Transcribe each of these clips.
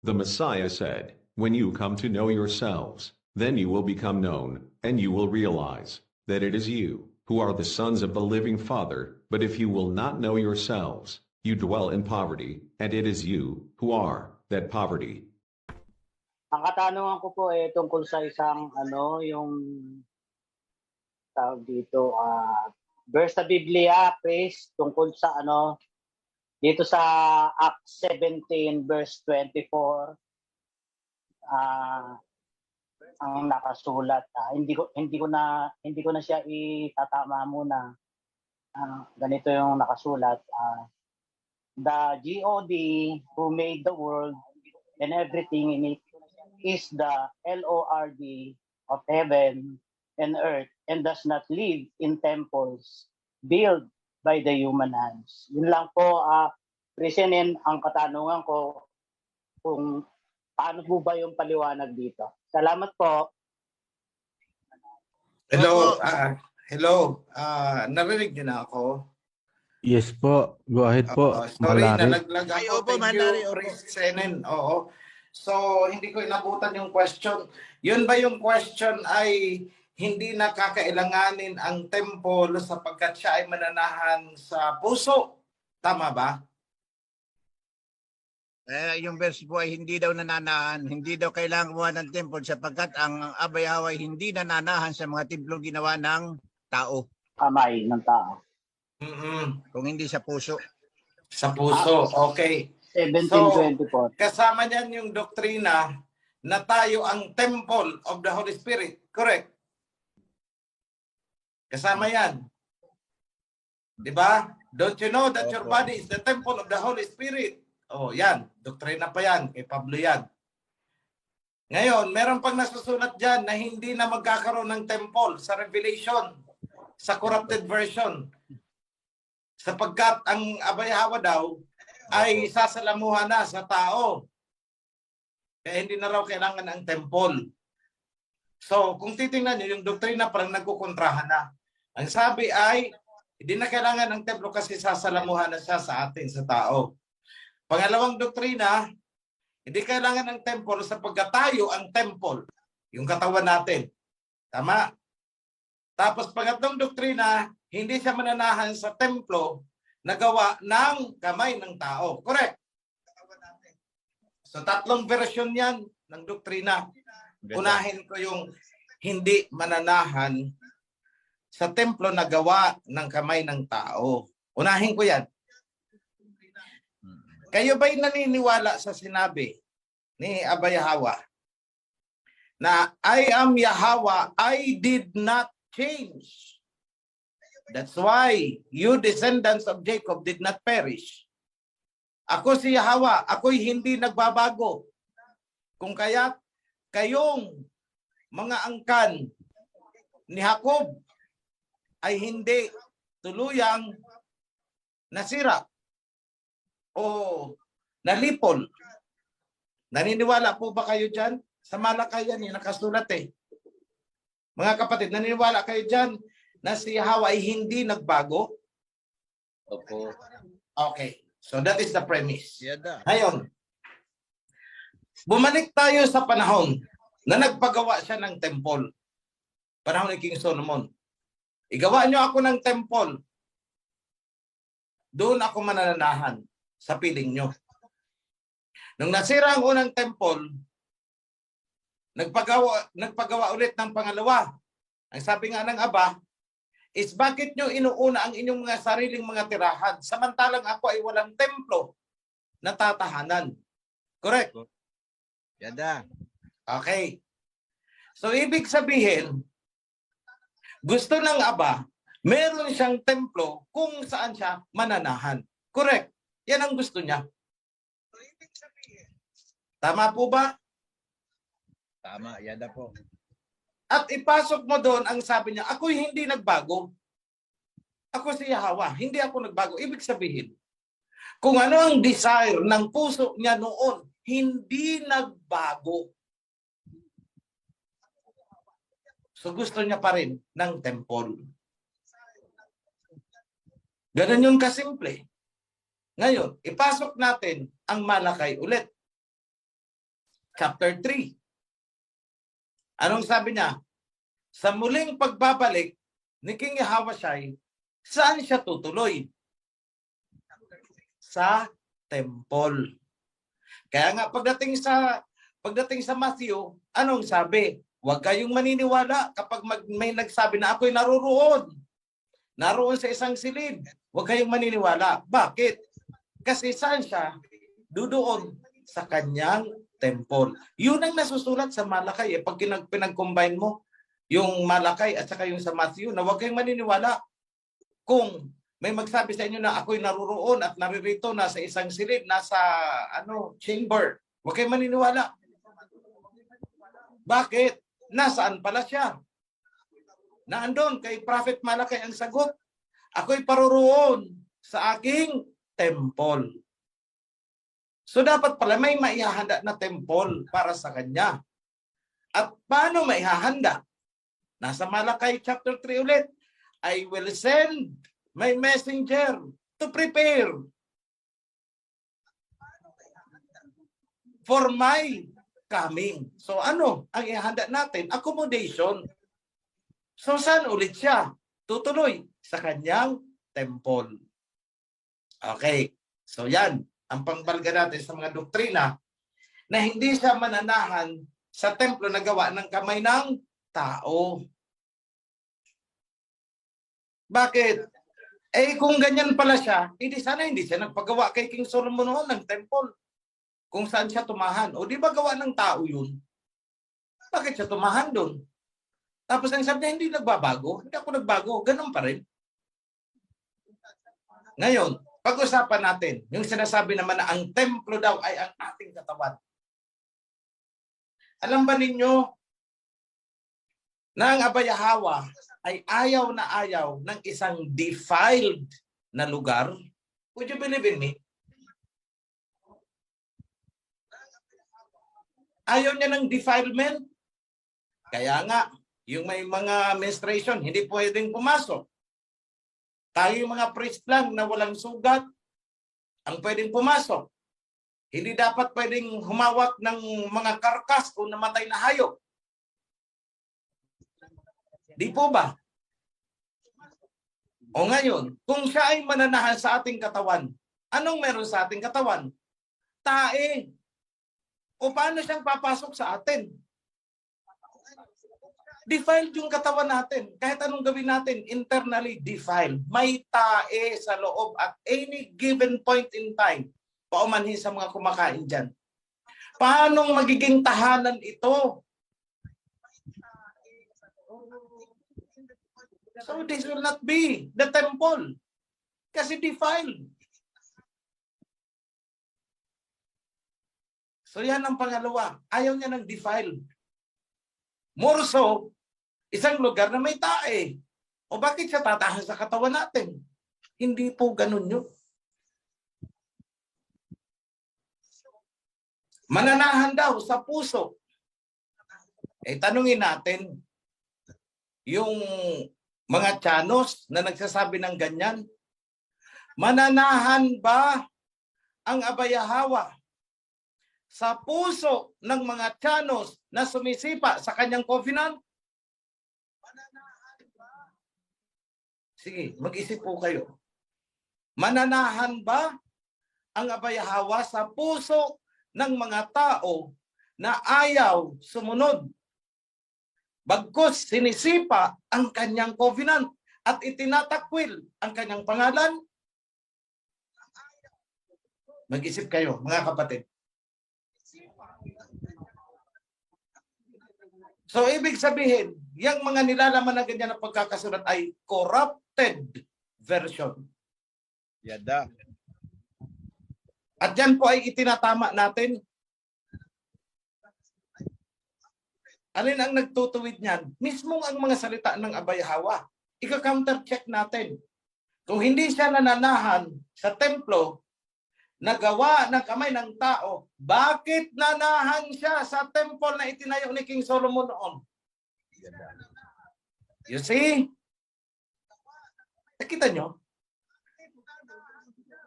The Messiah said, "When you come to know yourselves, then you will become known, and you will realize that it is you who are the sons of the living Father. But if you will not know yourselves, you dwell in poverty, and it is you who are that poverty." Ang katanungan ko po ay tungkol sa isang yung tawag dito, verse sa Biblia, Chris, tungkol sa dito sa Acts 17 verse 24, ang nakasulat. Hindi ko na siya itatama muna. Ganito yung nakasulat. The God who made the world and everything in it is the Lord of heaven and earth, and does not live in temples built by the human hands. Yun lang po, Presinin, ang katanungan ko kung paano po ba yung paliwanag dito. Salamat po. Hello, hello. Narinig niyo na ako? Yes po. Go ahead po. Sorry, Malari. nalaglag Ay, ako. opo, Thank Mandari, you, opo. Priest Senen. Oo. So, hindi ko inabutan yung question. Yun ba yung question ay hindi nakakailanganin ang temple sapagkat siya ay mananahan sa puso? Tama ba? Yung verse po ay hindi daw nananahan, hindi daw kailangan gumawa ng temple sapagkat ang Abay-Hawa ay hindi nananahan sa mga templong ginawa ng tao. Kamay ng tao. Kung hindi sa puso. Sa puso. Okay. 1724. Kasama niyan yung doktrina na tayo ang temple of the Holy Spirit. Correct? Kasama yan. Diba? Don't you know that your body is the temple of the Holy Spirit? Oh, yan. Doktrina pa yan. Kay Pablo yan. Ngayon, meron pang nasusulat dyan na hindi na magkakaroon ng temple sa Revelation, sa corrupted version. Sapagkat ang Abay-Hawa daw ay sasalamuhan na sa tao. Kaya hindi na raw kailangan ang temple. So, kung titingnan nyo, yung doktrina parang nagkukontrahan na. Ang sabi ay, hindi na kailangan ng templo kasi sasalamuhan na siya sa atin, sa tao. Pangalawang doktrina, hindi kailangan ng temple sapagkat tayo ang temple, yung katawan natin. Tama? Tapos pangatlong doktrina, hindi siya mananahan sa templo na gawa ng kamay ng tao. Correct? So tatlong version yan ng doktrina. Unahin ko yung hindi mananahan sa templo na gawa ng kamay ng tao. Unahin ko yan. Kayo ba'y naniniwala sa sinabi ni Abay-Hawa na I am Yahweh, I did not change. That's why you descendants of Jacob did not perish. Ako si Yahweh, ako'y hindi nagbabago. Kung kaya't kayong mga angkan ni Jacob ay hindi tuluyang nasira o nalipol. Naniniwala po ba kayo dyan? Sa Malakayan, nakasulat eh. Mga kapatid, naniniwala kayo dyan na si Yahweh ay hindi nagbago? Opo. Okay. So that is the premise. Yada. Ngayon, bumalik tayo sa panahon na nagpagawa siya ng temple. Panahon ni King Solomon. Igawa niyo ako ng temple. Doon ako manananahan sa piling nyo. Nung nasira ang unang temple, nagpagawa ulit ng pangalawa. Ang sabi nga ng Aba, is bakit nyo inuuna ang inyong mga sariling mga tirahan samantalang ako ay walang templo na tatahanan. Correct? Yada. Okay. So, ibig sabihin, gusto ng Aba, meron siyang templo kung saan siya mananahan. Correct. Yan ang gusto niya. Tama po ba? Tama, yada po. At ipasok mo doon ang sabi niya, ako'y hindi nagbago. Ako si Yahweh, hindi ako nagbago. Ibig sabihin, kung ano ang desire ng puso niya noon, hindi nagbago. So gusto niya pa rin ng temple. Ganun yung kasimple. Ngayon, ipasok natin ang Malakay ulit. chapter 3. Anong sabi niya? Sa muling pagbabalik ni King Ahasuerus, saan siya tutuloy? Sa temple. Kaya nga pagdating sa Matthew, anong sabi? Huwag kayong maniniwala kapag may nagsabi na ako'y naroon sa isang silid. Huwag kayong maniniwala. Bakit? Kasi saan siya? Doon sa kanyang temple. Yun ang nasusulat sa Malakay. Pag pinag-combine mo, yung Malakay at saka yung sa Matthew, na huwag kayong maniniwala kung may magsabi sa inyo na ako'y naroon at naririto na sa isang silid, nasa chamber. Huwag kayong maniniwala. Bakit? Nasaan pala siya? Naandun kay Prophet Malakay ang sagot. Ako'y paroroon sa aking temple. So dapat pala may maihahanda na temple para sa kanya. At paano maihahanda? Nasa Malakay chapter 3 ulit. I will send my messenger to prepare for my coming. So ano ang ihanda natin? Accommodation. So saan ulit siya? Tutuloy sa kanyang temple. Okay. So yan ang pangbalga natin sa mga doktrina na hindi siya mananahan sa templo na gawa ng kamay ng tao. Bakit? Kung ganyan pala siya, sana hindi siya nagpagawa kay King Solomon noon ng temple. Kung saan siya tumahan. O di ba gawa ng tao yun? Bakit siya tumahan doon? Tapos ang sabi niya, hindi nagbabago. Hindi ako nagbago. Ganun pa rin. Ngayon, pag-usapan natin, yung sinasabi naman na ang templo daw ay ang ating katawan. Alam ba ninyo na ang Abayahawa ay ayaw na ayaw ng isang defiled na lugar? Would you believe in me? Ayaw niya ng defilement. Kaya nga, yung may mga menstruation, hindi pwedeng pumasok. Tayo yung mga priest lang na walang sugat, ang pwedeng pumasok. Hindi dapat pwedeng humawak ng mga karkas o namatay na hayop. Di po ba? O ngayon, kung siya ay mananahan sa ating katawan, anong meron sa ating katawan? Tae. O paano siyang papasok sa atin? Defiled yung katawan natin. Kahit anong gawin natin, internally defiled. May tae sa loob at any given point in time. Paumanhin sa mga kumakain dyan. Paano magiging tahanan ito? So this will not be the temple. Kasi defiled. So yan ang pangalawa. Ayaw niya ng defiled. More so, isang lugar na may tae. O bakit siya tatahan sa katawan natin? Hindi po ganun yun. Mananahan daw sa puso. Tanungin natin, yung mga tiyanos na nagsasabi ng ganyan, mananahan ba ang Abayahawa sa puso ng mga tiyanos na sumisipa sa kanyang covenant? Sige, mag-isip po kayo. Mananahan ba ang Abayahawa sa puso ng mga tao na ayaw sumunod? Bagkus sinisipa ang kanyang covenant at itinatakwil ang kanyang pangalan? Mag-isip kayo, mga kapatid. So, ibig sabihin, yung mga nilalaman na ganyan na pagkakasulat ay corrupted version. Yada. At yan po ay itinatama natin. Alin ang nagtutuwid niyan? Mismong ang mga salita ng Abayahawa. Ika-counter-check natin. Kung hindi siya nananahan sa templo, nagawa ng kamay ng tao, bakit nanahan siya sa temple na itinayo ni King Solomon noon? You see? Nakita nyo?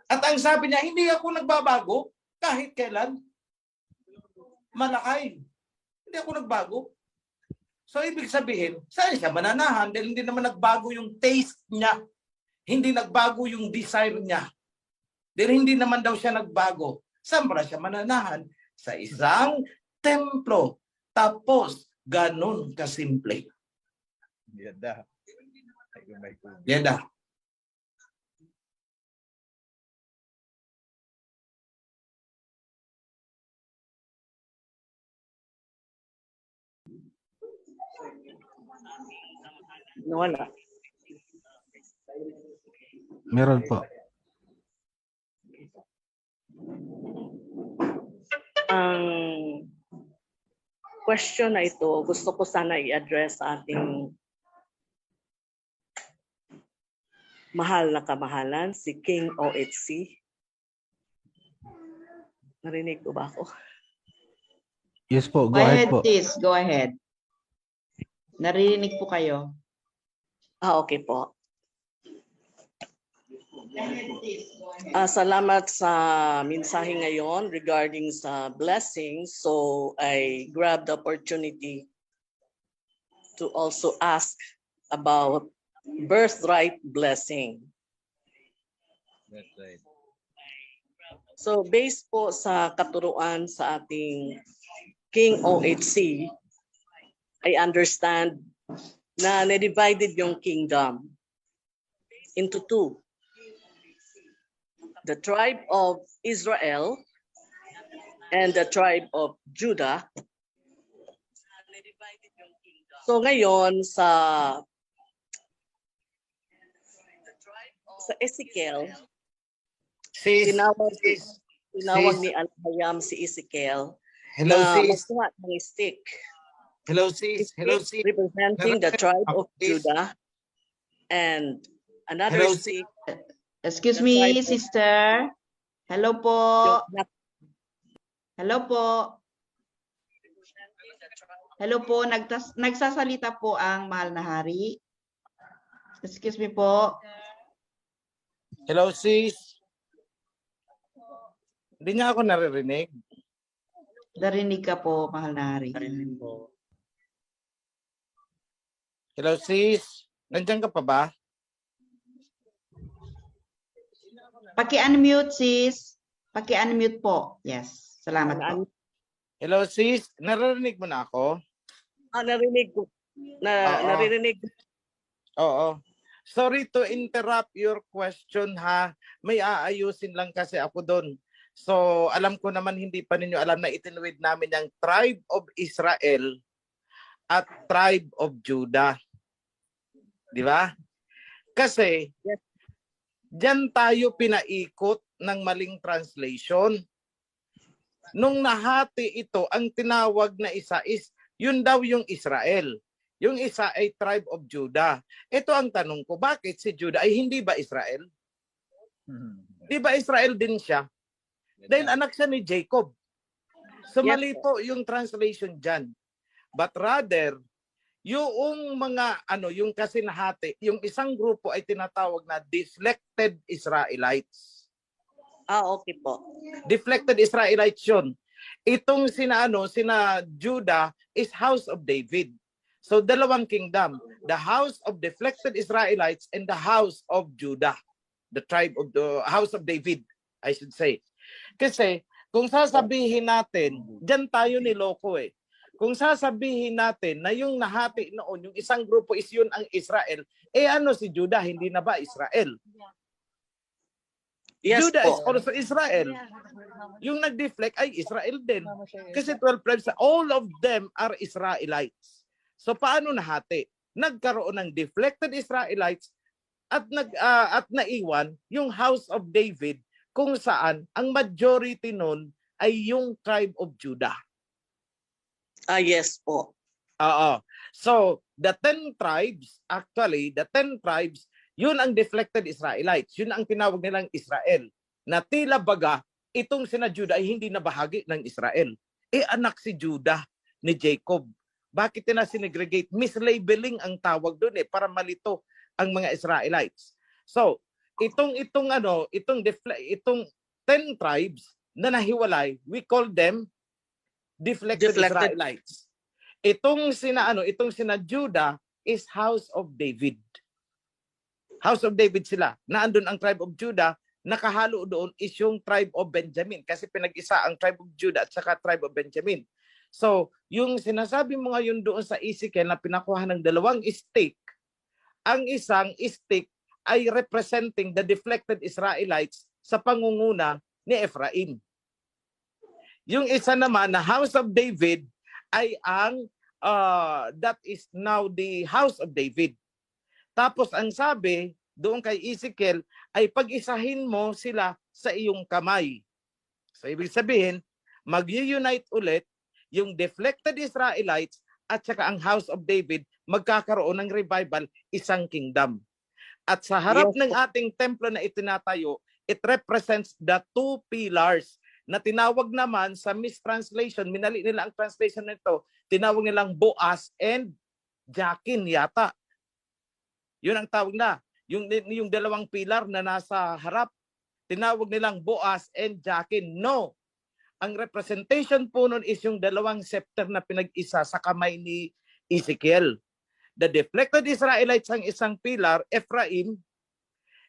At ang sabi niya, hindi ako nagbabago kahit kailan. malakain. Hindi ako nagbago. So, ibig sabihin, saan siya mananahan? Dahil hindi naman nagbago yung taste niya. Hindi nagbago yung desire niya. Dahil hindi naman daw siya nagbago. Saan ba siya mananahan? Sa isang templo. Tapos, ganun kasimple. Yada. Yada. Wala. Meron po. Ang question na ito, gusto ko sana i-address sa ating mahal na kamahalan, si King OHC. Narinig ko ba ako? Yes po, Go go ahead ahead, po. sis. Go ahead. Narinig po kayo. Okay po. Salamat sa mensahe ngayon regarding sa blessings. So I grabbed the opportunity to also ask about birthright blessing. That's right. So based po sa katuruan sa ating King OHC, I understand na na-divided yung kingdom into two. The tribe of Israel and the tribe of Judah. So ngayon sa Ezekiel, Sis, tinawag ni Al-Hayam si Ezekiel hello na sis. magkuha ng stick. Hello sis. Hello sis. Representing the tribe of Judah and another Hello, stick. Excuse The me, tribe of- sister. Hello po. Hello po. Hello po. Nagsasalita po ang mahal na hari. Excuse me po. Hello sis. Hindi niya ako naririnig. Narinig ka po, mahal na hari. Hello sis. Nandiyan ka pa ba? Paki-unmute, sis. Paki-unmute po. Yes. Salamat po. Hello sis. Naririnig mo na ako? Narinig ko. Oo. Naririnig. Oo. Sorry to interrupt your question ha. May aayusin lang kasi ako doon. So alam ko naman hindi pa ninyo alam na itinuwid namin yung tribe of Israel at tribe of Judah. Di ba? Kasi diyan tayo pinaikot ng maling translation. Nung nahati ito, ang tinawag na isa is, yun daw yung Israel. Yung isa ay tribe of Judah. Ito ang tanong ko, bakit si Judah ay hindi ba Israel? Di ba Israel din siya? Dahil anak siya ni Jacob. So Yes, mali po yung translation dyan. But rather, yung mga yung kasi nahati, yung isang grupo ay tinatawag na deflected Israelites. Okay po. Deflected Israelites yun. Itong sina Judah is house of David. So dalawang kingdom, the house of deflected Israelites and the house of Judah, the tribe of the house of David, I should say. Kasi kung sasabihin natin, diyan tayo niloko eh. Kung sasabihin natin na yung nahati noon, yung isang grupo is yun ang Israel, si Judah, hindi na ba Israel? Yes Judah is po. also Israel. Yung nag-deflect ay Israel din. Kasi 12 tribes, all of them are Israelites. So paano nahati? Nagkaroon ng deflected Israelites at naiwan yung house of David kung saan ang majority nun ay yung tribe of Judah. Yes po. Oo. So, the 10 tribes, yun ang deflected Israelites. Yun ang tinawag nilang Israel. Na tila baga, itong sina Judah ay hindi na bahagi ng Israel. Anak si Judah ni Jacob. Bakit sinegregate? Mislabeling ang tawag doon para malito ang mga Israelites. So, itong 10 tribes na nahiwalay, we call them deflected Deflected. Israelites. Itong sina Judah is house of David. House of David sila. Naandun ang tribe of Judah, nakahalo doon is yung tribe of Benjamin kasi pinag-isa ang tribe of Judah at saka tribe of Benjamin. So, yung sinasabi mo ngayon doon sa Ezekiel na pinakuha ng dalawang stick, ang isang stick ay representing the deflected Israelites sa pangunguna ni Ephraim. Yung isa naman na House of David ay ang that is now the House of David. Tapos ang sabi doon kay Ezekiel ay pag-isahin mo sila sa iyong kamay. So ibig sabihin, mag-unite ulit yung deflected Israelites at saka ang House of David, magkakaroon ng revival, isang kingdom. At sa harap ng ating templo na itinatayo, it represents the two pillars na tinawag naman sa mistranslation, minali nila ang translation nito, tinawag nilang Boaz and Jakin yata. Yun ang tawag na. Yung dalawang pilar na nasa harap, tinawag nilang Boaz and Jakin. No. Ang representation po nun is yung dalawang scepter na pinag-isa sa kamay ni Ezekiel. The deflected Israelites ang isang pilar, Ephraim,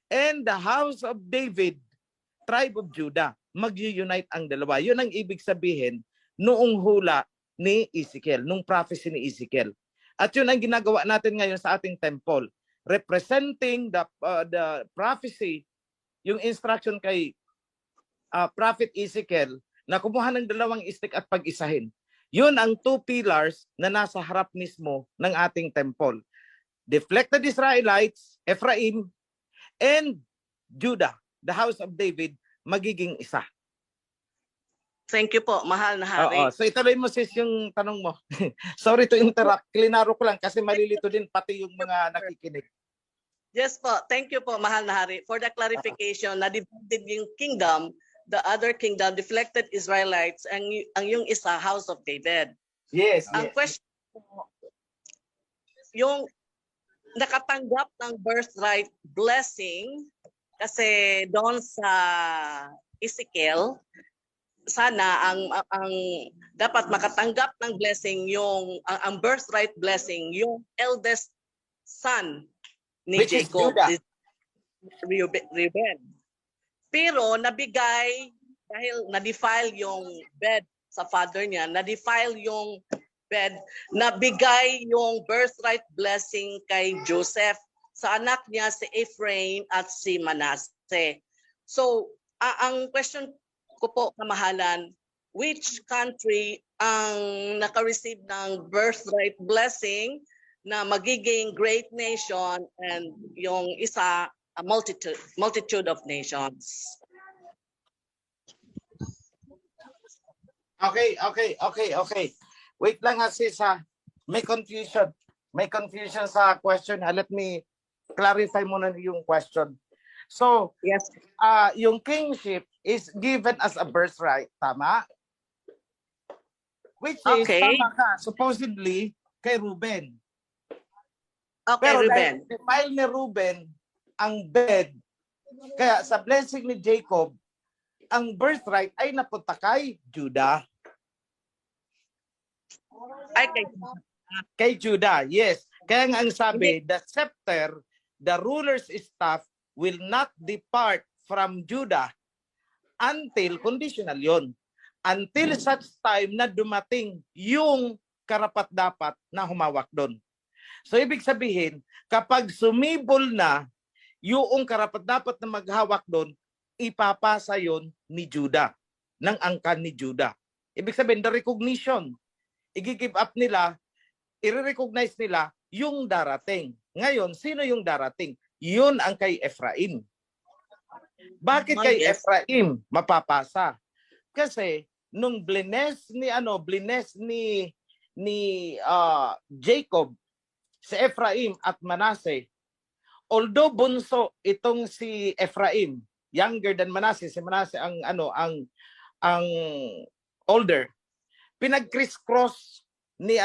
and the House of David, tribe of Judah. Mag-unite ang dalawa. Yun ang ibig sabihin noong hula ni Ezekiel, nung prophecy ni Ezekiel. At yun ang ginagawa natin ngayon sa ating temple. Representing the prophecy, yung instruction kay Prophet Ezekiel na kumuha ng dalawang stick at pag-isahin. Yun ang two pillars na nasa harap mismo ng ating temple. Deflected Israelites, Ephraim, and Judah, the House of David, magiging isa. Thank you po, mahal na hari. So ituloy mo sis yung tanong mo. Sorry to interrupt. Klinaro ko lang kasi malilito din pati yung mga nakikinig. Yes po, thank you po, mahal na hari. For the clarification, na divided yung kingdom, the other kingdom, deflected Israelites, ang yung isa, House of David. Yes. Ang question po, yung nakatanggap ng birthright blessing, kasi doon sa Ezekiel, sana ang dapat makatanggap ng blessing yung ang birthright blessing yung eldest son ni Which is Jacob, Judah. Reuben. Pero nabigay dahil na-defile yung bed sa father niya, na-defile yung bed, nabigay yung birthright blessing kay Joseph sa anak niya si Ephraim at si Manasseh. So, ang question ko po, kamahalan, which country ang naka-receive ng birthright blessing na magiging great nation and yung isa, a multitude of nations? Okay. Wait lang ha sis ha. May confusion sa question ha. Let me clarify muna yung question. So, Yes. yung kingship is given as a birthright, tama? Which is, Okay. tama ka, supposedly, kay Reuben. Okay, Pero Reuben. dahil defile ni Reuben ang bed, kaya sa blessing ni Jacob, ang birthright ay napunta kay Judah. Ay, Kay Judah, yes. Kaya nga ang sabi, the scepter, the ruler's staff will not depart from Judah until, conditional yon, until such time na dumating yung karapat-dapat na humawak doon. So ibig sabihin, kapag sumibol na yung karapat-dapat na maghawak doon, ipapasa yon ni Judah, ng angkan ni Judah. Ibig sabihin, the recognition, i-give up nila, i-recognize nila yung darating. Ngayon, sino yung darating? Yun ang kay Ephraim. Bakit kay Ephraim mapapasa? Kasi nung blines ni Jacob si Ephraim at Manasseh, although bunso itong si Ephraim, younger than Manasseh, si Manasseh ang older, pinag-criss-cross ni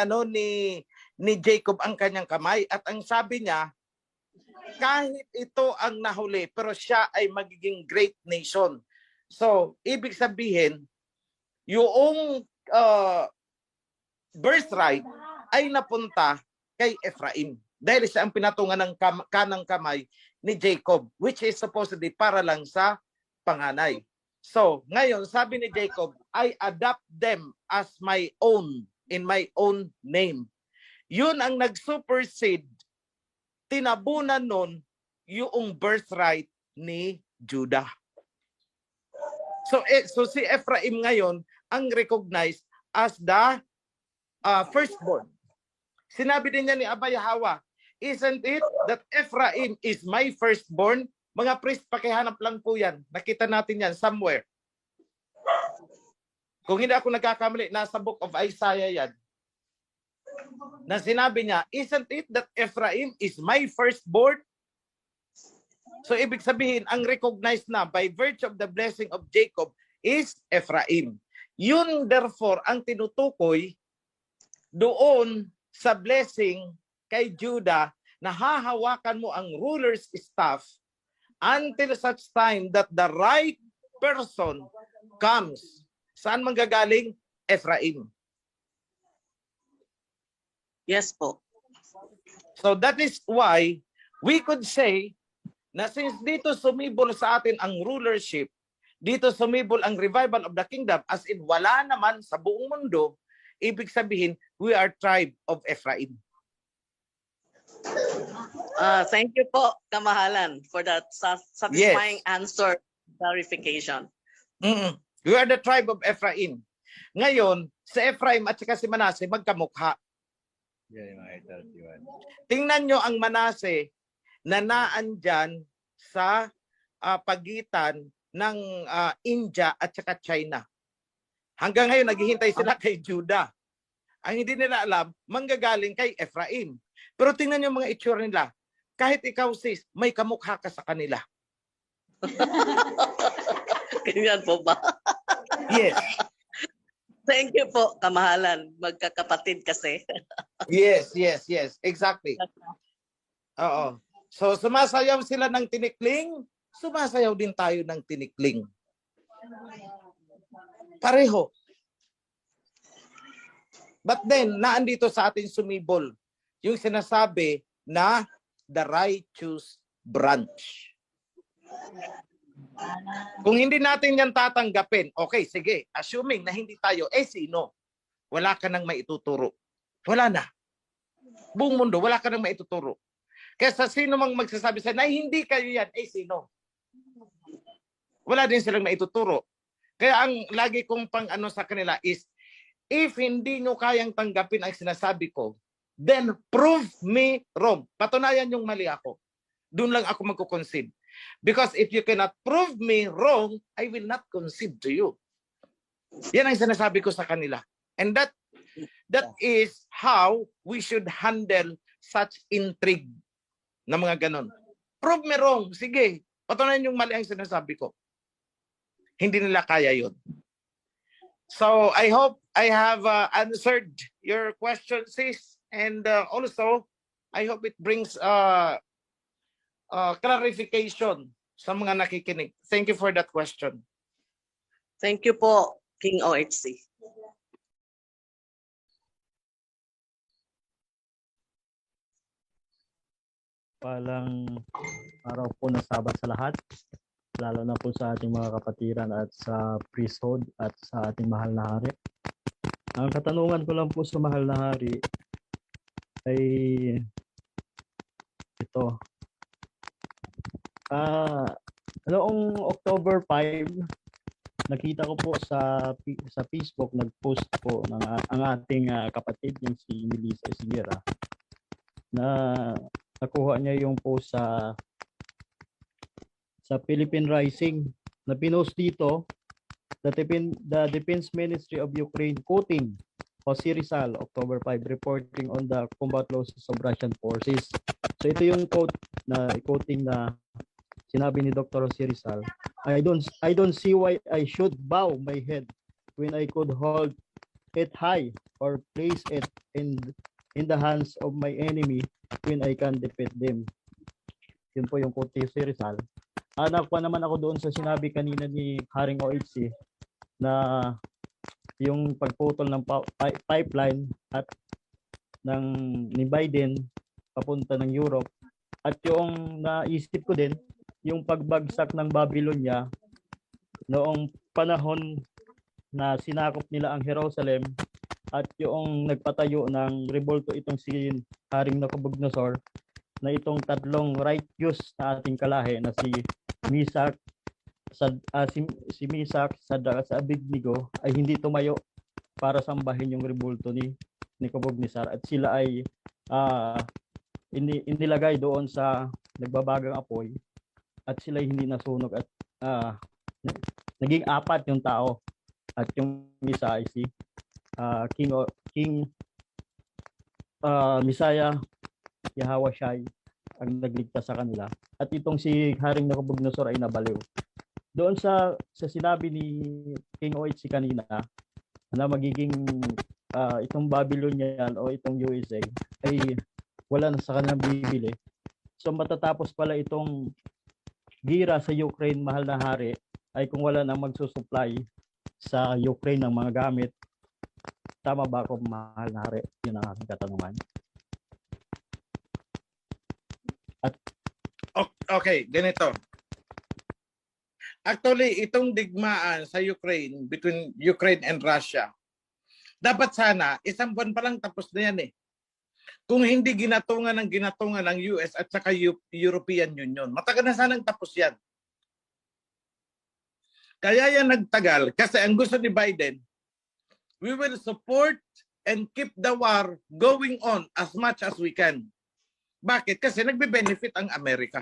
Jacob ang kanyang kamay at ang sabi niya, kahit ito ang nahuli, pero siya ay magiging great nation. So, ibig sabihin, yung birthright ay napunta kay Ephraim. Dahil siya ang pinatungan ng kanang kamay ni Jacob, which is supposedly para lang sa panganay. So, ngayon, sabi ni Jacob, I adopt them as my own, in my own name. Yun ang nag-supersede, tinabunan nun yung birthright ni Judah. So si Ephraim ngayon ang recognized as the firstborn. Sinabi din niya ni Abba Yahweh, isn't it that Ephraim is my firstborn? Mga priest, pakihanap lang po yan. Nakita natin yan somewhere. Kung hindi ako nagkakamali, nasa book of Isaiah yan. Na sinabi niya, isn't it that Ephraim is my firstborn? So ibig sabihin, ang recognized na by virtue of the blessing of Jacob is Ephraim. Yun therefore ang tinutukoy doon sa blessing kay Judah na hahawakan mo ang ruler's staff until such time that the right person comes. Saan manggagaling? Ephraim. Yes po. So that is why we could say na since dito sumibol sa atin ang rulership, dito sumibol ang revival of the kingdom, as in wala naman sa buong mundo, ibig sabihin, we are tribe of Ephraim. Thank you po, Kamahalan, for that satisfying answer, clarification. We are the tribe of Ephraim. Ngayon, si Ephraim at saka si Manase magkamukha. Tingnan nyo ang Manase na naandyan sa pagitan ng India at saka China. Hanggang ngayon, naghihintay sila kay Judah. Ang hindi nila alam, manggagaling kay Ephraim. Pero tingnan nyo mga itsura nila. Kahit ikaw sis, may kamukha ka sa kanila. Ganyan po ba? Yes. Thank you po, Kamahalan. Magkakapatid kasi. Yes. Exactly. Oo. So sumasayaw sila ng tinikling, sumasayaw din tayo ng tinikling. Pareho. But then, naandito sa atin sumibol yung sinasabi na the righteous branch. Kung hindi natin yan tatanggapin, okay, sige, assuming na hindi tayo, sino? Wala ka nang maituturo. Wala na. Buong mundo, wala ka nang maituturo. Kaya sa sino mang magsasabi sa na hindi kayo yan, sino? Wala din silang maituturo. Kaya ang lagi kong pang-ano sa kanila is, if hindi nyo kayang tanggapin ang sinasabi ko, then prove me wrong. Patunayan yung mali ako. Doon lang ako magko-concede. Because if you cannot prove me wrong, I will not concede to you. Yan ang sinasabi ko sa kanila. And that is how we should handle such intrigue na mga ganon. Prove me wrong. Sige, patunayan yung mali ang sinasabi ko. Hindi nila kaya yun. So I hope I have answered your question, sis. And also, I hope it brings clarification sa mga nakikinig. Thank you for that question. Thank you po, King OHC. Palang araw po na Sabat sa lahat, lalo na po sa ating mga kapatiran at sa priesthood at sa ating mahal na hari. Ang katanungan ko lang po sa mahal na hari ay ito. Noong October 5, nakita ko po sa Facebook, nag-post po ang ating kapatid, yung si Melissa Isigera, na nakuha niya yung post sa Philippine Rising na pinost dito, the Defense Ministry of Ukraine quoting Jose Rizal, October 5, reporting on the combat losses of Russian forces. So ito yung quote na quoting na sinabi ni Dr. Jose Rizal, I don't see why I should bow my head when I could hold it high or place it in the hands of my enemy when I can defeat them. Yun po yung quote ni Jose Rizal. Anak pa naman ako doon sa sinabi kanina ni Haring OHC na yung pagputol ng pipeline at ng ni Biden papunta ng Europe, at yung naisip ko din yung pagbagsak ng Babylonia noong panahon na sinakop nila ang Jerusalem, at yung nagpatayo ng rebulto itong si Haring Nabucodonosor, na itong tatlong righteous na ating kalahi na si Misak, si Misak, Sadrach at Abednego ay hindi tumayo para sambahin yung rebulto ni Nebuchadnezzar, at sila ay inilagay doon sa nagbabagang apoy, at sila ay hindi nasunog, at naging apat yung tao, at yung isa ay si King Messiah Yahweh ang nagligtas sa kanila, at itong si Haring Nabucodonosor ay nabaliw. Doon sa sinabi ni King OHC kanina na magiging itong Babylonian o itong USA ay wala na sa kanilang bibili. So matatapos pala itong gira sa Ukraine, mahal na hari, ay kung wala nang magsusupply sa Ukraine ng mga gamit. Tama ba ako, mahal na hari? Yun ang aking katanungan. Okay, ganito. Actually, itong digmaan sa Ukraine, between Ukraine and Russia, dapat sana, isang buwan pa lang tapos na yan eh. Kung hindi ginatungan ng US at saka European Union, matagal na sanang tapos yan. Kaya yan nagtagal kasi ang gusto ni Biden, we will support and keep the war going on as much as we can. Bakit? Kasi nagbe-benefit ang Amerika.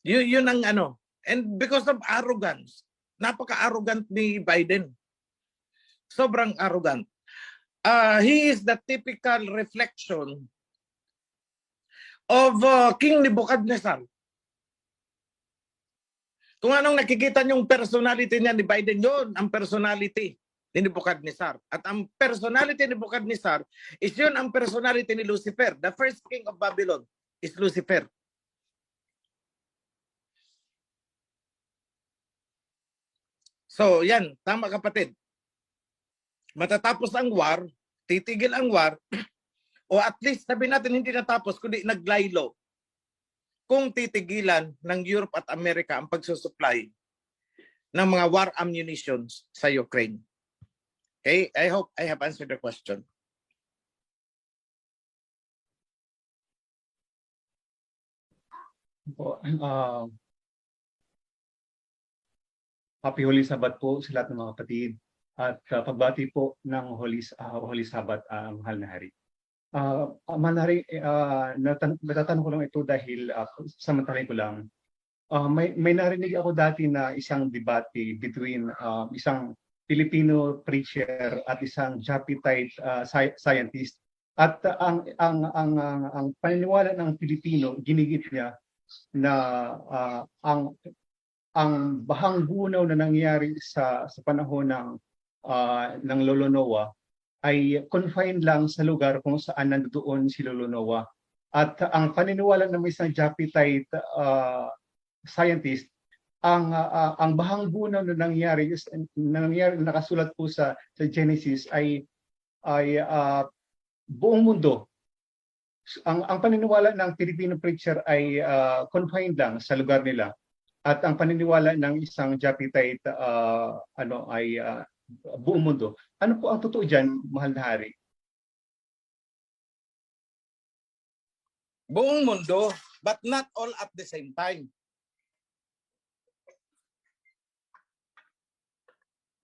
Yun ang ano. And because of arrogance, napaka-arrogant ni Biden. Sobrang arrogant. He is the typical reflection of King Nebuchadnezzar. Kung anong nakikita niyong personality niya ni Biden, yun ang personality ni Nebuchadnezzar. At ang personality ni Nebuchadnezzar is yun ang personality ni Lucifer. The first king of Babylon is Lucifer. So yan, tama kapatid. Matatapos ang war, titigil ang war, o at least sabi natin hindi natapos, kundi naglaylo. Kung titigilan ng Europe at America ang pagsusupply ng mga war ammunitions sa Ukraine. Okay, I hope I have answered the question. Happy Holy Sabbath po sa lahat ng mga kapatid. At pagbati po ng Holy Sabbath, mahal na hari. Mahal na hari, natatanong ko lang ito dahil samantalay ko lang. May narinig ako dati na isang debate between isang Filipino preacher at isang Japitite scientist. At ang paniniwala ng Pilipino, ginigit niya na ang bahang gunaw na nangyari sa panahon ng Lolo Noah ay confined lang sa lugar kung saan nandoon si Lolo Noah. At ang paniniwala ng isang Japitite scientist, ang bahang gunaw na nangyari nakasulat po sa Genesis ay buong mundo. Ang paniniwala ng Filipino preacher ay confined lang sa lugar nila. At ang paniniwala ng isang Japitite ay buong mundo. Ano po ang totoo diyan, mahal na hari? Buong mundo, but not all at the same time.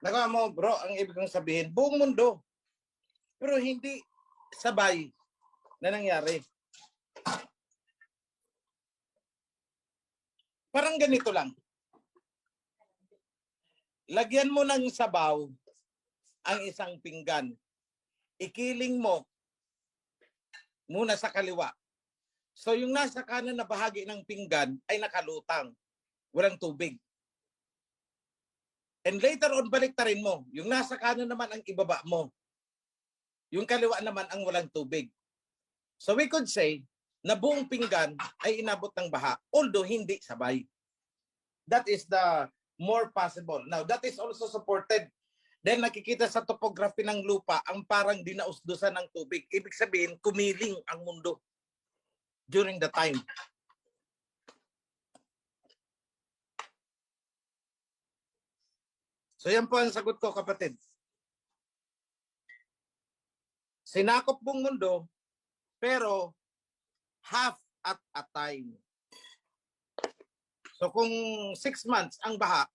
Nagawa mo, bro, ang ibig kong sabihin, buong mundo. Pero hindi sabay na nangyari. Parang ganito lang. Lagyan mo ng sabaw ang isang pinggan. Ikiling mo muna sa kaliwa. So yung nasa kanan na bahagi ng pinggan ay nakalutang. Walang tubig. And later on, baliktarin mo. Yung nasa kanan naman ang ibaba mo. Yung kaliwa naman ang walang tubig. So we could say na buong pinggan ay inabot ng baha, although hindi sabay. That is the more possible. Now, that is also supported. Then nakikita sa topography ng lupa ang parang dinausdusan ng tubig. Ibig sabihin, kumiling ang mundo during the time. So yan po ang sagot ko, kapatid. Sinakop buong mundo, pero half at a time. So kung 6 months ang baha,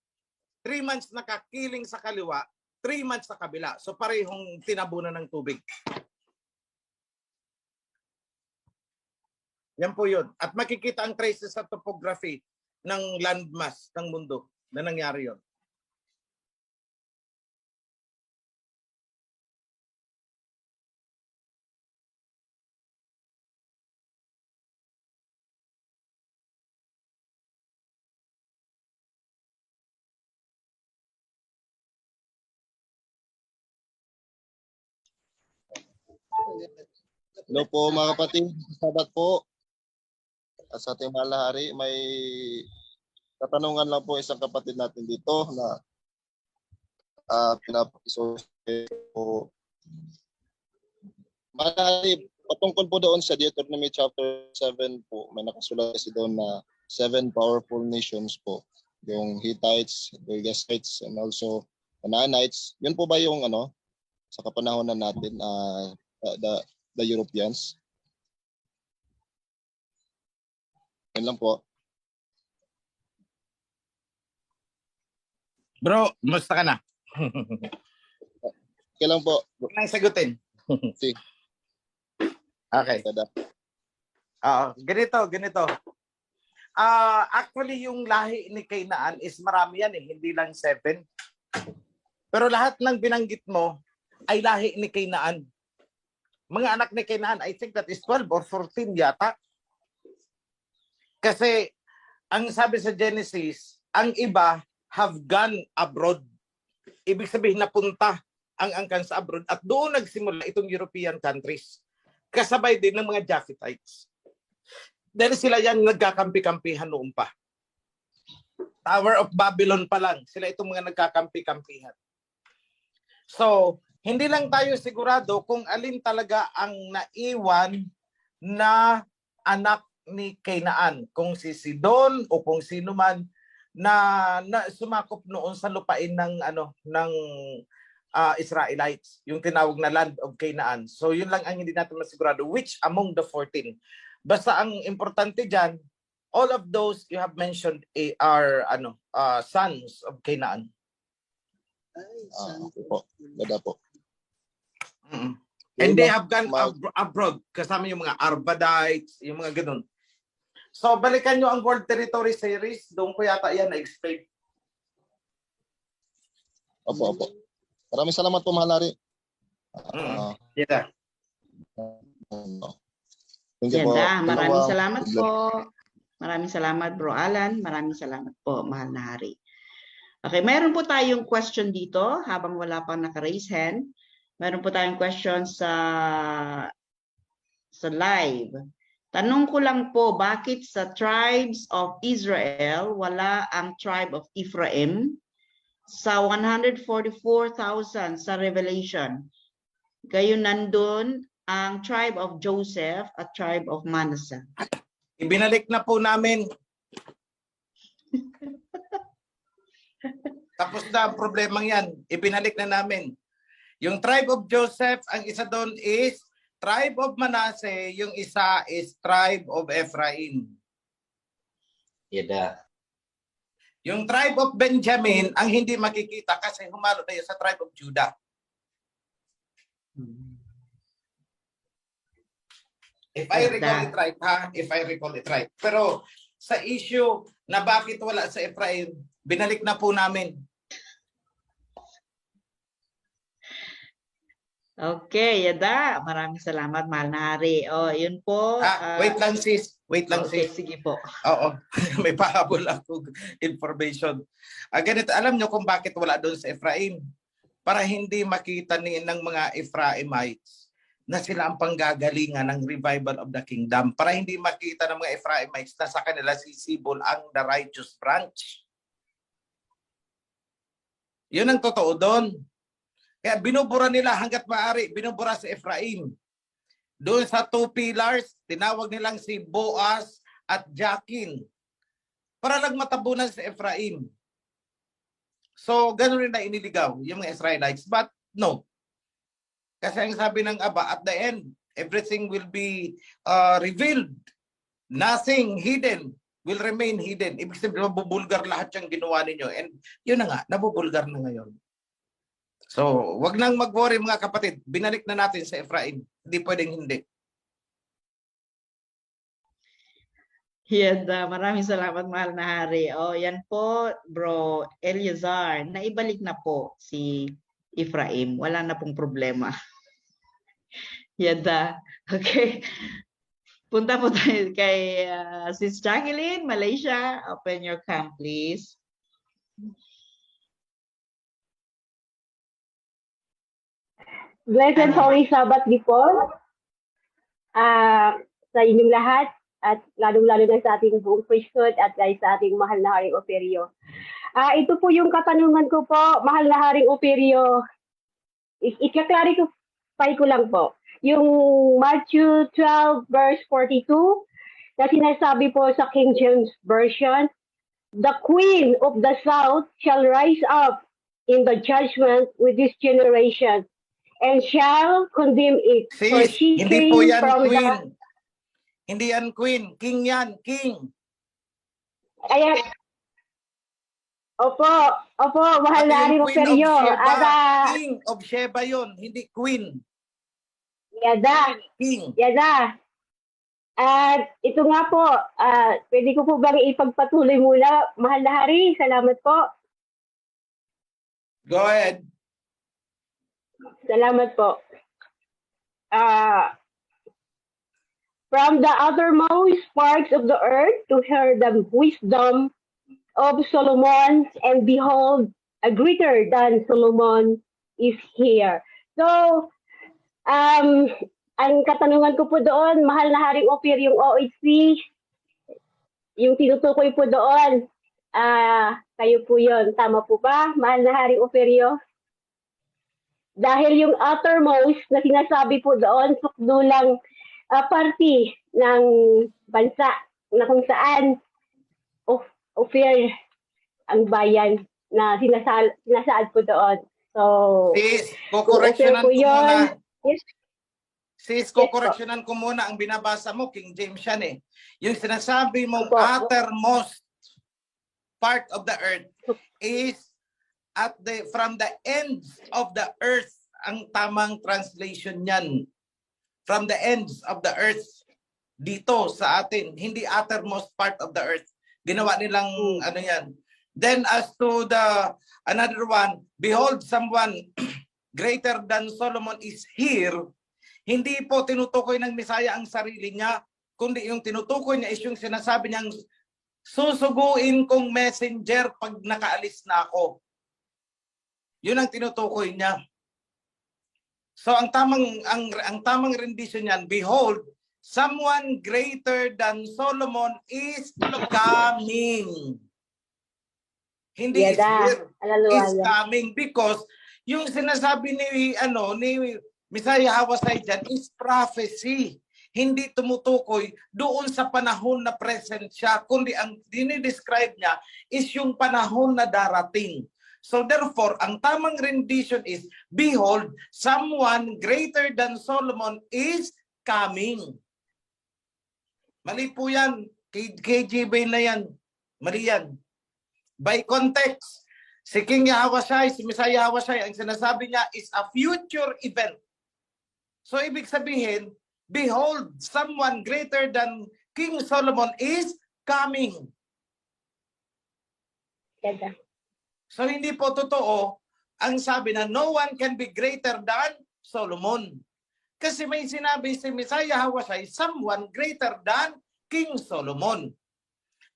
3 months nakakiling sa kaliwa, 3 months sa kabila. So parehong tinabunan ng tubig. Yan po yun. At makikita ang traces sa topography ng landmass ng mundo na nangyari yun. Hello po mga kapatid, sabat po. At sa ating mahal na hari, may katanungan lang po isang kapatid natin dito na pinapakisorte po. Mahal na hari, patungkol po doon sa Deuteronomy chapter 7 po, may nakasulat kasi doon na 7 powerful nations po. Yung Hittites, Girgashites, and also Canaanites. Yun po ba yung sa kapanahonan natin, the Europeans? Yan lang po. Bro, musta ka na? Okay lang po. Kailangan sagutin. Sige. Okay. Ganito. Actually, yung lahi ni Canaan is marami yan eh. Hindi lang 7. Pero lahat ng binanggit mo ay lahi ni Canaan. Mga anak ni Canaan, I think that is 12 or 14 yata. Kasi, ang sabi sa Genesis, ang iba have gone abroad. Ibig sabihin, napunta ang angkan sa abroad. At doon nagsimula itong European countries. Kasabay din ng mga Japhethites. Dahil sila yan nagkakampi-kampihan noon pa. Tower of Babylon pa lang. Sila itong mga nagkakampi-kampihan. So, hindi lang tayo sigurado kung alin talaga ang naiwan na anak ni Canaan. Kung si Sidon o kung sino man na sumakop noon sa lupain ng Israelites, yung tinawag na land of Canaan. So yun lang ang hindi natin masigurado, which among the 14. Basta ang importante diyan, all of those you have mentioned are sons of Canaan. Po. Ganda po. And they have gone abroad, kasama yung mga Arvadites, yung mga ganun. So balikan nyo ang World Territory Series, doon ko yata yan na-explain. Opo. Maraming salamat po, mahal hari. Yeah. Maraming salamat po. Maraming salamat, Bro Alan. Maraming salamat po, mahal na hari. Okay, mayroon po tayong question dito habang wala pang naka-raise hand. Mayroon po tayong question sa live. Tanong ko lang po, bakit sa tribes of Israel wala ang tribe of Ephraim sa 144,000 sa Revelation? Gayon nandun ang tribe of Joseph at tribe of Manasseh. Ibinalik na po namin. Tapos na ang problemang yan. Ibinalik na namin. Yung tribe of Joseph, ang isa doon is tribe of Manasseh, yung isa is tribe of Ephraim. Yada. Yung tribe of Benjamin, ang hindi makikita kasi humalo na yun sa tribe of Judah. If I recall it right, If I recall it right. Pero sa issue na bakit wala sa Ephraim, binalik na po namin. Okay, Yada. Maraming salamat, mahal na hari. Oh, yun po. Wait lang, sis. Okay, sige po. Oo. May pahabol ako information. Ganito, alam nyo kung bakit wala doon sa Ephraim? Para hindi makita ng mga Ephraimites na sila ang panggagalingan ng revival of the kingdom. Para hindi makita ng mga Ephraimites na sa kanila sisibol ang the righteous branch. Yun ang totoo doon. Kaya binubura nila hanggat maaari, binubura si Ephraim. Doon sa 2 pillars, tinawag nilang si Boaz at Jakin. Para lang matabunan si Ephraim. So, ganun rin na iniligaw yung mga Israelites. But no. Kasi ang sabi ng Aba, at the end, everything will be revealed. Nothing hidden will remain hidden. Ibig sabihin, mabubulgar lahat yung ginawa ninyo. And yun na nga, nabubulgar na ngayon. So, wag nang mag-worry mga kapatid. Binalik na natin sa Ephraim. Hindi pwedeng hindi. Yan, maraming salamat, mahal na hari. Oh, yan po, bro Eliazar. Naibalik na po si Ephraim. Wala na pong problema. Yan da. Okay. Punta po tayo kay Sis Jacqueline, Malaysia. Open your cam, please. Blessed Holy Sabbath before sa inyong lahat at lalong-lalo na sa ating buong priesthood at sa ating mahal na Haring Operio. Ito po yung katanungan ko po, mahal na Haring Operio. Ika-clarify ko lang po. Yung Matthew 12 verse 42 na sinasabi po sa King James Version, the Queen of the South shall rise up in the judgment with this generation and shall condemn it. Sis, for she hindi came po yan from queen. Hindi yan queen. King yan. King. Ayan. Opo, mahal na Haring Operio. King of Sheba yun, hindi queen. Yada. King. Yada. At ito nga po, pwede ko po bang ipagpatuloy muna, mahal na Hari? Salamat po. Go ahead. Salamat po. From the uttermost parts of the earth to hear the wisdom of Solomon, and behold, a greater than Solomon is here. So, ang katanungan ko po doon, mahal na Haring Ophir, yung OHC, yung tinutukoy po doon, kayo po yun. Tama po ba, mahal na Haring Ophirio? Dahil yung uttermost na sinasabi po doon, sukdulang party ng bansa na kung saan Ophir ang bayan na sinasaad po doon. So, sis, kukoreksyonan ko muna. Yes. Sis, kukoreksyonan ko muna ang binabasa mo, King James yan eh. Yung sinasabi mong uttermost part of the earth is from the ends of the earth. Ang tamang translation niyan. From the ends of the earth. Dito sa atin, hindi uttermost part of the earth. Ginawa nilang ano yan. Then as to the another one, behold, someone greater than Solomon is here. Hindi po tinutukoy ng Misaya ang sarili niya, kundi yung tinutukoy niya is yung sinasabi niyang susuguin kong messenger pag nakaalis na ako. Yun ang tinutukoy niya. So ang tamang rendition niyan, behold, someone greater than Solomon is coming. Hindi is here, is coming, because yung sinasabi ni Misaya Hawasay dyan is prophecy. Hindi tumutukoy doon sa panahon na present siya, kundi ang dinidescribe niya is yung panahon na darating. So therefore, ang tamang rendition is, behold, someone greater than Solomon is coming. Mali po yan. KJB na yan. Mali yan. By context, si King Yahweh, si Misaya Hawasay, ang sinasabi niya is a future event. So ibig sabihin, behold, someone greater than King Solomon is coming. So hindi po totoo ang sabi na no one can be greater than Solomon. Kasi may sinabi si Misaya Hawasay, someone greater than King Solomon.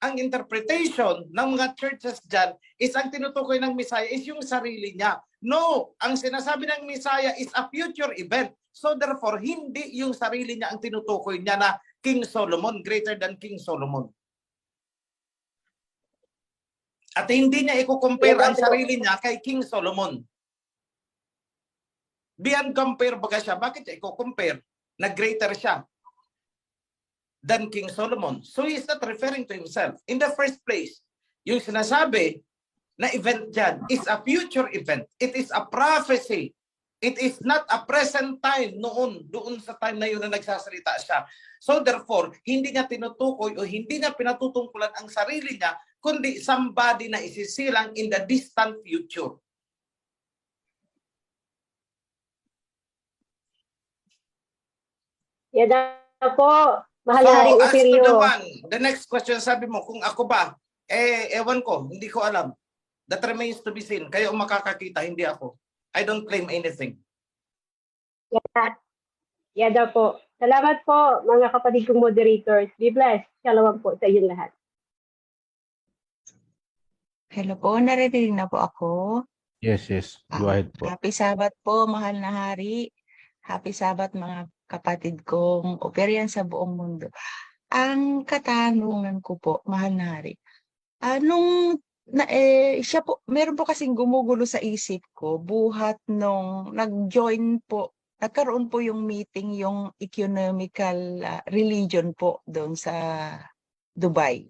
Ang interpretation ng mga churches dyan is ang tinutukoy ng Misaya is yung sarili niya. No, ang sinasabi ng Misaya is a future event. So therefore, hindi yung sarili niya ang tinutukoy niya na King Solomon, greater than King Solomon. At hindi niya i-compare ang sarili niya kay King Solomon. Beyond compare baga siya. Bakit siya i-compare na greater siya than King Solomon? So he's not referring to himself. In the first place, yung sinasabi na event dyan is a future event. It is a prophecy. It is not a present time doon sa time na yun na nagsasalita siya. So therefore, hindi niya tinutukoy o hindi niya pinatutungkulan ang sarili niya, kundi somebody na isisilang in the distant future. Yan na po, mahal na So, Haring as to Usirio. the next question, sabi mo, kung ako ba, ewan ko, hindi ko alam. That remains to be seen. Kayo ang makakakita, hindi ako. I don't claim anything. Yan na po. Salamat po, mga kapatid kong moderators. Be blessed. Shalom po sa inyong lahat. Hello po, naririnig na po ako. Yes, yes. Go ahead po. Happy Sabbath po, mahal na hari. Happy Sabbath mga kapatid kong operyan sa buong mundo. Ang katanungan ko po, mahal na hari, siya po, meron po kasing gumugulo sa isip ko buhat nung nagkaroon po yung meeting, yung economical religion po doon sa Dubai.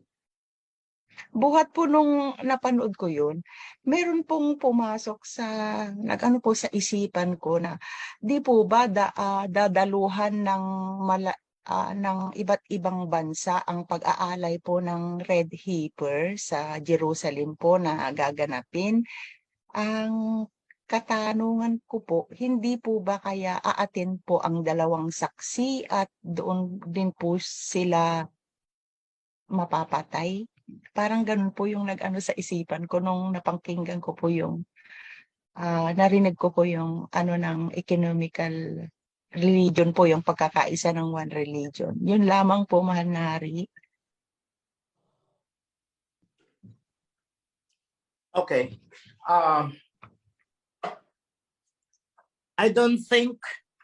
Buhat po nung napanood ko yun, meron pong pumasok sa isipan ko na di po ba dadaluhan ng iba't ibang bansa ang pag-aalay po ng Red Heifer sa Jerusalem po na gaganapin. Ang katanungan ko po, hindi po ba kaya aatin po ang dalawang saksi at doon din po sila mapapatay? Parang ganun po yung nag-ano sa isipan ko nung napangkinggan ko po yung narinig ko po yung ng economical religion po, yung pagkakaisa ng one religion. Yun lamang po, mahal na hari. Okay. I don't think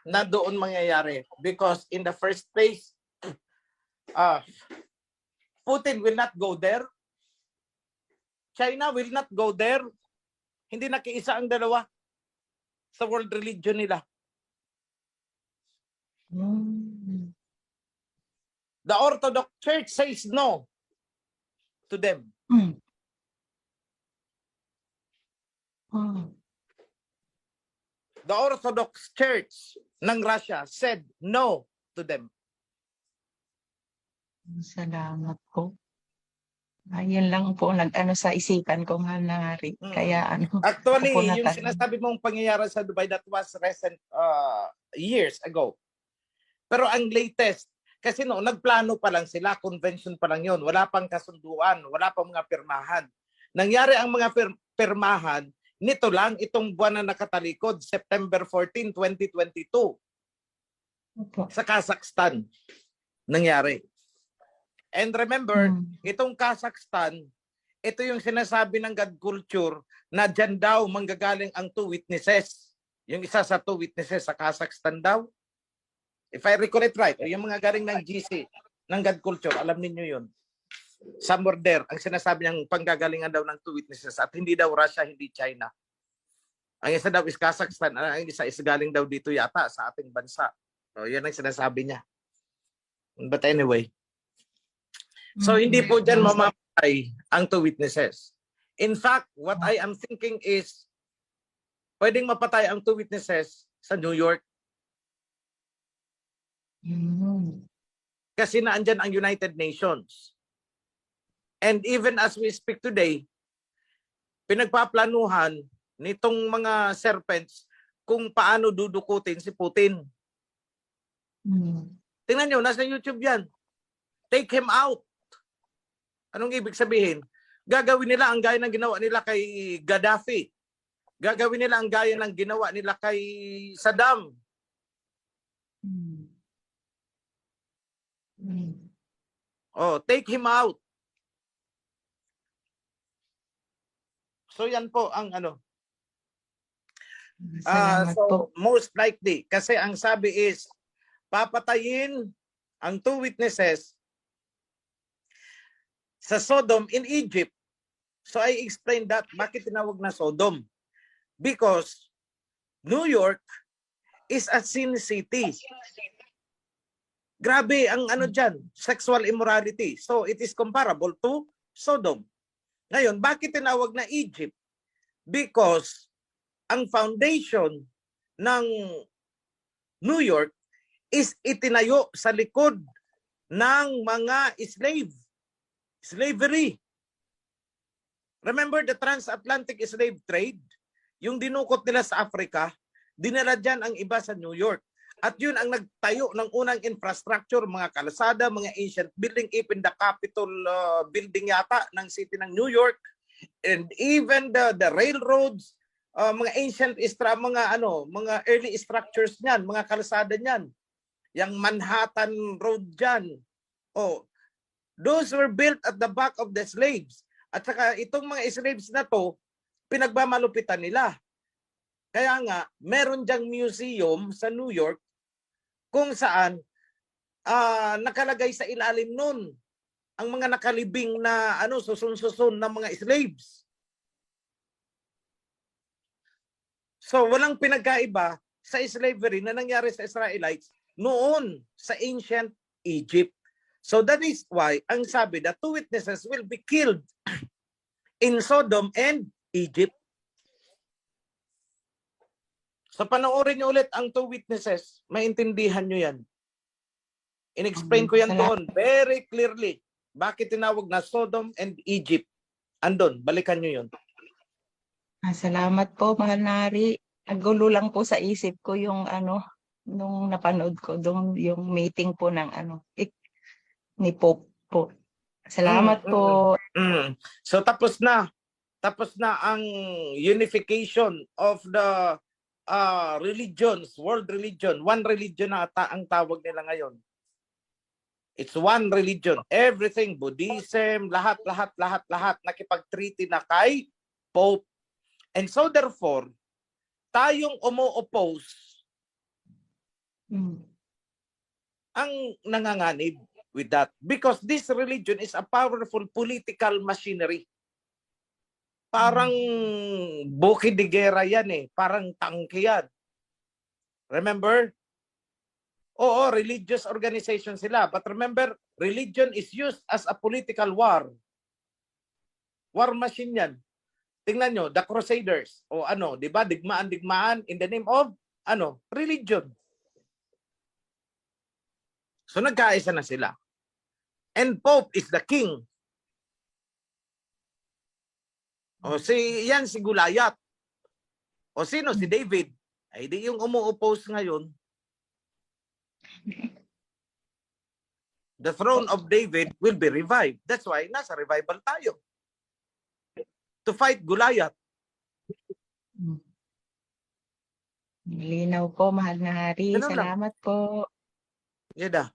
na doon mangyayari because in the first place, Putin will not go there. China will not go there. Hindi nakiisa ang dalawa sa world religion nila. The Orthodox Church says no to them. The Orthodox Church ng Russia said no to them. Salamat po. Ayun lang po nag-ano sa isipan ko, mahal na hari. Kaya Actually, ako po yung sinasabi mong pangyayari sa Dubai, that was recent years ago. Pero ang latest, kasi noon nagplano pa lang sila, convention pa lang yon, wala pang kasunduan, wala pang mga pirmahan. Nangyari ang mga pirmahan nito lang, itong buwan na nakatalikod, September 14, 2022. Sa Kazakhstan nangyari. And remember, itong Kazakhstan, ito yung sinasabi ng God culture na dyan daw manggagaling ang two witnesses. Yung isa sa two witnesses sa Kazakhstan daw. If I recall it right, yung mga galing ng GC, ng God culture, alam niyo yun. Somewhere there, ang sinasabi niyang panggagalingan daw ng two witnesses at hindi daw Russia, hindi China. Ang isa daw is Kazakhstan, ang isa is galing daw dito yata sa ating bansa. So, yan ang sinasabi niya. But anyway, so hindi po dyan mamamatay ang two witnesses. In fact, what I am thinking is, pwedeng mapatay ang two witnesses sa New York. Kasi naandyan ang United Nations. And even as we speak today, pinagpaplanuhan nitong mga serpents kung paano dudukutin si Putin. Tingnan nyo, nasa YouTube yan. Take him out. Anong ibig sabihin? Gagawin nila ang gaya ng ginawa nila kay Gaddafi. Gagawin nila ang gaya ng ginawa nila kay Saddam. Oh, take him out. So yan po ang ano. So most likely, kasi ang sabi is, papatayin ang two witnesses sa Sodom in Egypt. So I explained that. Bakit tinawag na Sodom? Because New York is a sin city. Grabe ang ano dyan, sexual immorality. So it is comparable to Sodom. Ngayon, bakit tinawag na Egypt? Because ang foundation ng New York is itinayo sa likod ng mga slavery. Remember the transatlantic slave trade? Yung dinukot nila sa Africa, dinala dyan ang iba sa New York. At yun ang nagtayo ng unang infrastructure, mga kalsada, mga ancient building, even the Capitol building yata ng city ng New York, and even the railroads, mga ancient mga early structures niyan, mga kalsada niyan. Yang Manhattan Road diyan. Oh, those were built at the back of the slaves. At saka itong mga slaves na to, pinagmamalupitan nila. Kaya nga, meron diyang museum sa New York kung saan nakalagay sa ilalim nun ang mga nakalibing na susun-susun ng mga slaves. So walang pinagkaiba sa slavery na nangyari sa Israelites noon sa ancient Egypt. So that is why ang sabi, the two witnesses will be killed in Sodom and Egypt. So panoorin niyo ulit ang two witnesses, maintindihan niyo yan. In-explain ko yan doon very clearly. Bakit tinawag na Sodom and Egypt? Andon, balikan niyo yun. Salamat po, mahal na Hari. Nagulo lang po sa isip ko yung nung napanood ko doon yung meeting po ng ni Pope po. Salamat po. So tapos na ang unification of the religions, world religion. One religion na ang tawag nila ngayon. It's one religion. Everything, Buddhism, lahat nakipag-treaty na kay Pope. And so therefore, tayong umo-oppose ang nanganganib with that. Because this religion is a powerful political machinery. Parang bukid de guerra yan eh. Parang tangke yan. Remember? Oo, religious organization sila. But remember, religion is used as a political war. War machine yan. Tingnan nyo, the Crusaders. O di ba? Digmaan in the name of, religion. So nagkaisa na sila. And Pope is the king. O si Goliath. O sino? Si David. Ay di yung umu-oppose ngayon. The throne of David will be revived. That's why nasa revival tayo. To fight Goliath. Linaw po, mahal na Hari. Ganun lang. Salamat po. Yeda.